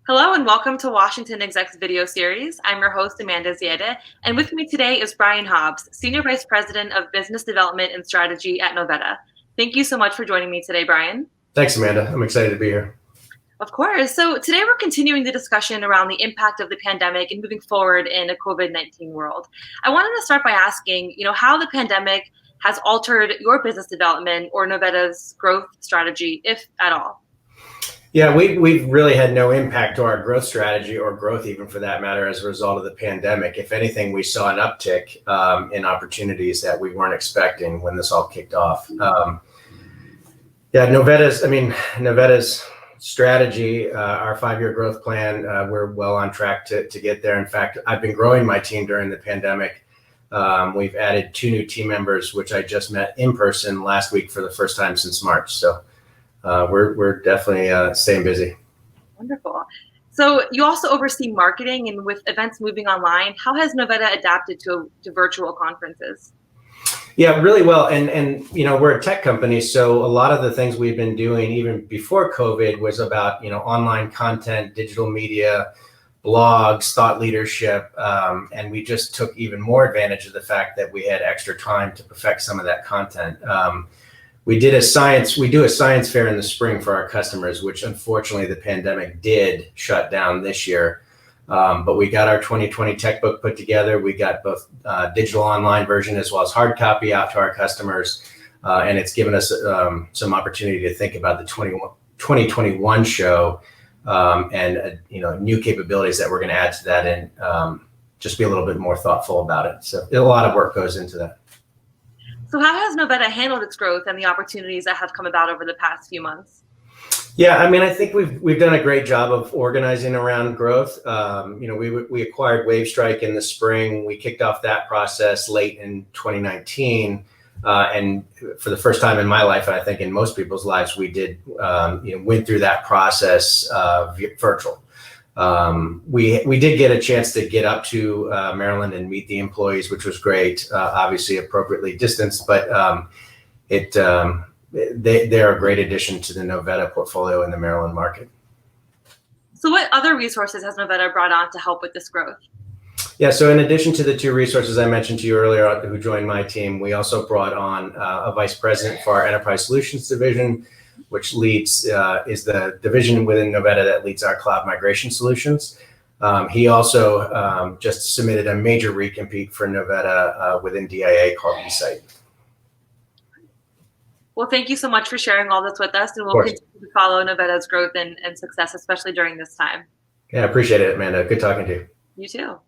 Hello and welcome to WashingtonExec's video series. I'm your host, Amanda Ziadeh, and with me today is Brian Hobbs, Senior Vice President of Business Development and Strategy at Novetta. Thank you so much for joining me today, Brian. Thanks, Amanda. I'm excited to be here. Of course. So today we're continuing the discussion around the impact of the pandemic and moving forward in a COVID-19 world. I wanted to start by asking, how the pandemic has altered your business development or Novetta's growth strategy, if at all. Yeah, we've really had no impact to our growth strategy or growth even for that matter as a result of the pandemic. If anything, we saw an uptick in opportunities that we weren't expecting when this all kicked off. Novetta's strategy, our 5-year growth plan, we're well on track to get there. In fact, I've been growing my team during the pandemic. We've added 2 new team members, which I just met in person last week for the first time since March. So we're definitely staying busy. Wonderful. So you also oversee marketing, and with events moving online, how has Novetta adapted to virtual conferences? Yeah, really well. And we're a tech company, so a lot of the things we've been doing even before COVID was about online content, digital media, blogs, thought leadership, and we just took even more advantage of the fact that we had extra time to perfect some of that content. We do a science fair in the spring for our customers, which unfortunately the pandemic did shut down this year. But we got our 2020 tech book put together. We got both digital online version as well as hard copy out to our customers. And it's given us some opportunity to think about the 2021 show and new capabilities that we're going to add to that and just be a little bit more thoughtful about it. So a lot of work goes into that. So how has Novetta handled its growth and the opportunities that have come about over the past few months? Yeah, I think we've done a great job of organizing around growth. We acquired WaveStrike in the spring. We kicked off that process late in 2019, and for the first time in my life, and I think in most people's lives, we did went through that process virtual. We did get a chance to get up to Maryland and meet the employees, which was great. Obviously, appropriately distanced, but they're a great addition to the Novetta portfolio in the Maryland market. So what other resources has Novetta brought on to help with this growth? Yeah, so in addition to the 2 resources I mentioned to you earlier who joined my team, we also brought on a vice president for our enterprise solutions division, which is the division within Novetta that leads our cloud migration solutions. He also just submitted a major recompete for Novetta within DIA called eSite. Well, thank you so much for sharing all this with us, and we'll continue to follow Novetta's growth and success, especially during this time. Yeah, I appreciate it, Amanda. Good talking to you. You too.